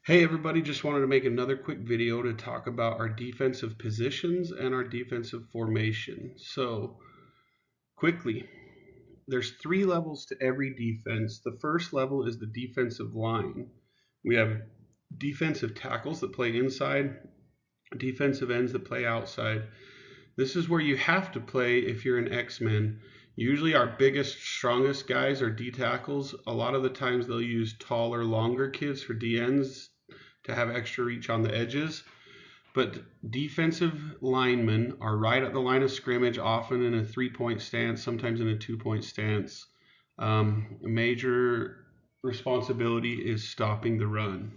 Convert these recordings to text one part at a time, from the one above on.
Hey everybody, just wanted to make another quick video to talk about our defensive positions and our defensive formation. So quickly, there's three levels to every defense. The first level is the defensive line. We have defensive tackles that play inside, defensive ends that play outside. This is where you have to play if you're an X-Men. Usually our biggest, strongest guys are D tackles. A lot of the times they'll use taller, longer kids for DNs to have extra reach on the edges. But defensive linemen are right at the line of scrimmage, often in a 3-point stance, sometimes in a 2-point stance. A major responsibility is stopping the run.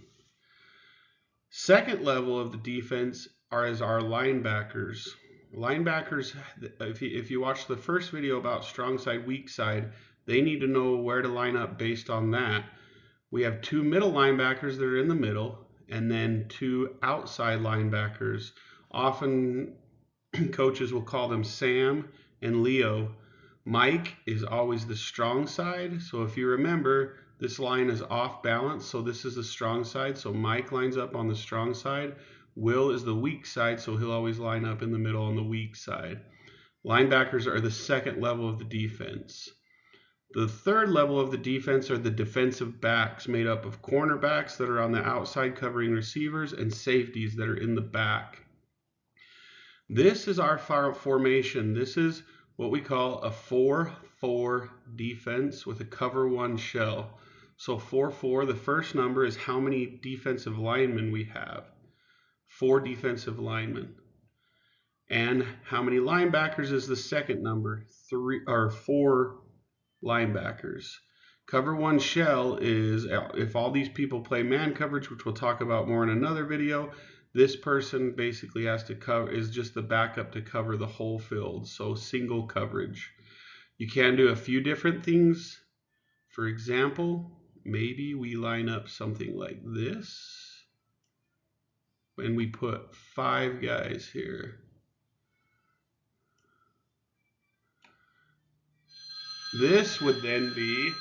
Second level of the defense is our linebackers. Linebackers, if you watch the first video about strong side, weak side, they need to know where to line up based on that. We have two middle linebackers that are in the middle, and then two outside linebackers. Often coaches will call them Sam and Leo. Mike is always the strong side. So if you remember, this line is off balance. So this is the strong side. So Mike lines up on the strong side. Will is the weak side. So he'll always line up in the middle on the weak side. Linebackers are the second level of the defense. The third level of the defense are the defensive backs, made up of cornerbacks that are on the outside covering receivers and safeties that are in the back. This is our formation. This is what we call a 4-4 defense with a cover one shell. So 4-4, the first number is how many defensive linemen we have. 4 defensive linemen. And how many linebackers is the second number, 4 linebackers. Cover one shell is if all these people play man coverage, which we'll talk about more in another video. This person basically has to cover, is just the backup to cover the whole field, so single coverage. You can do a few different things. For example, maybe we line up something like this, and we put 5 guys here. This would then be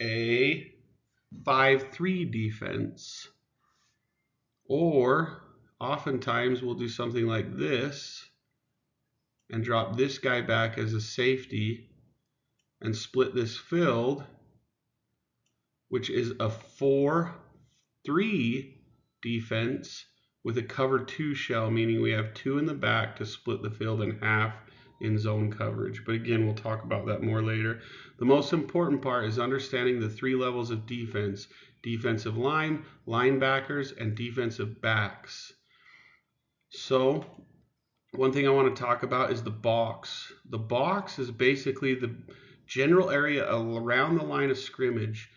a 5-3 defense. Or oftentimes we'll do something like this and drop this guy back as a safety and split this field, which is a 4-3 defense with a cover 2 shell, meaning we have 2 in the back to split the field in half in zone coverage. But again, we'll talk about that more later. The most important part is understanding the 3 levels of defense: defensive line, linebackers, and defensive backs. So one thing I want to talk about is the box. The box is basically the general area around the line of scrimmage.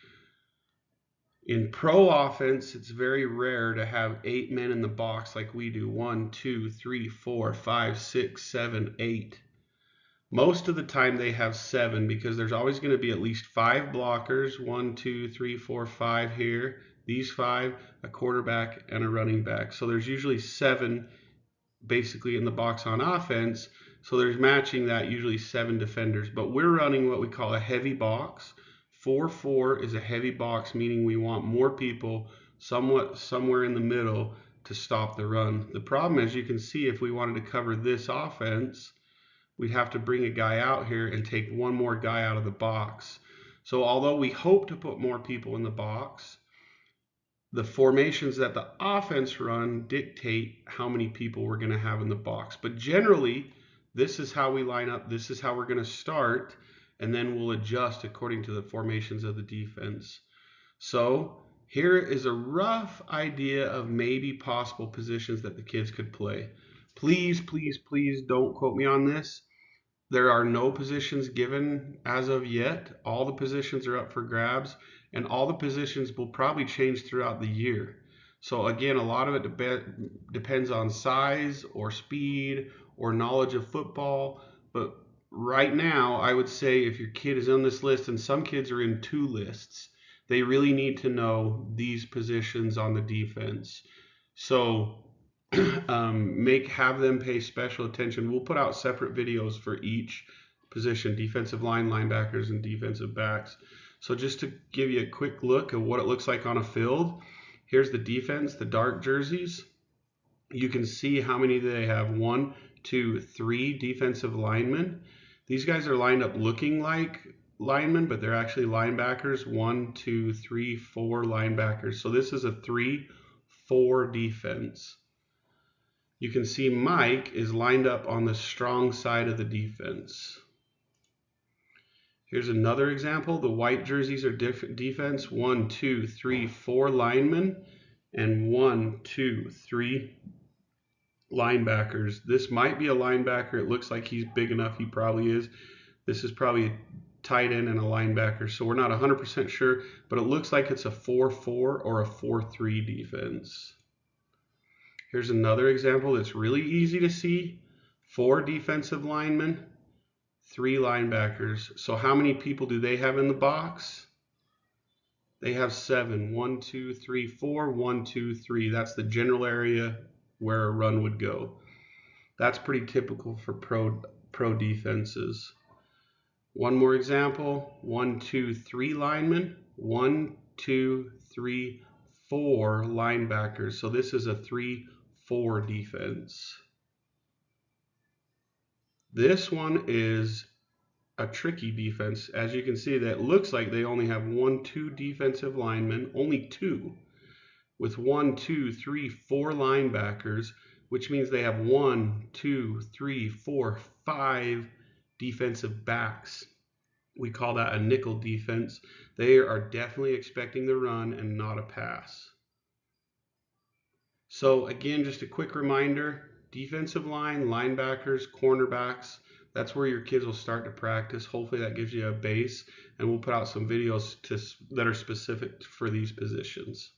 In pro offense, it's very rare to have 8 men in the box like we do. 1, 2, 3, 4, 5, 6, 7, 8. Most of the time they have 7 because there's always going to be at least 5 blockers. 1, 2, 3, 4, 5 here. These 5, a quarterback, and a running back. So there's usually 7 basically in the box on offense. So there's matching that, usually 7 defenders. But we're running what we call a heavy box. 4-4 is a heavy box, meaning we want more people somewhere in the middle to stop the run. The problem, as you can see, if we wanted to cover this offense, we'd have to bring a guy out here and take one more guy out of the box. So although we hope to put more people in the box, the formations that the offense run dictate how many people we're going to have in the box. But generally, this is how we line up. This is how we're going to start, and then we'll adjust according to the formations of the defense. So here is a rough idea of maybe possible positions that the kids could play. Please, please, please don't quote me on this. There are no positions given as of yet. All the positions are up for grabs, and all the positions will probably change throughout the year. So again, a lot of it depends on size or speed or knowledge of football. But right now, I would say if your kid is on this list, and some kids are in 2 lists, they really need to know these positions on the defense. So have them pay special attention. We'll put out separate videos for each position: defensive line, linebackers, and defensive backs. So just to give you a quick look at what it looks like on a field, Here's the defense, the dark jerseys. You can see how many they have. 1, 2, 3 defensive linemen. These guys are lined up looking like linemen, but they're actually linebackers. 1, 2, 3, 4 linebackers. So this is a 3-4 defense. You can see Mike is lined up on the strong side of the defense. Here's another example. The white jerseys are defense. 1, 2, 3, 4 linemen, and 1, 2, 3 linebackers. This might be a linebacker. It looks like he's big enough. He probably is. This is probably a tight end and a linebacker. So we're not 100% sure, but it looks like it's a 4-4 or a 4-3 defense. Here's another example that's really easy to see. 4 defensive linemen, 3 linebackers. So how many people do they have in the box? They have 7. 1, 2, 3, 4. 1, 2, 3. That's the general area where a run would go. That's pretty typical for pro defenses. One more example. 1, 2, 3 linemen. 1, 2, 3, 4 linebackers. So this is a 3-4 defense. This one is a tricky defense. As you can see, that looks like they only have 1, 2 defensive linemen, only 2, with 1, 2, 3, 4 linebackers, which means they have 1, 2, 3, 4, 5 defensive backs. We call that a nickel defense. They are definitely expecting the run and not a pass. So again, just a quick reminder, defensive line, linebackers, cornerbacks, that's where your kids will start to practice. Hopefully that gives you a base, and we'll put out some videos that are specific for these positions.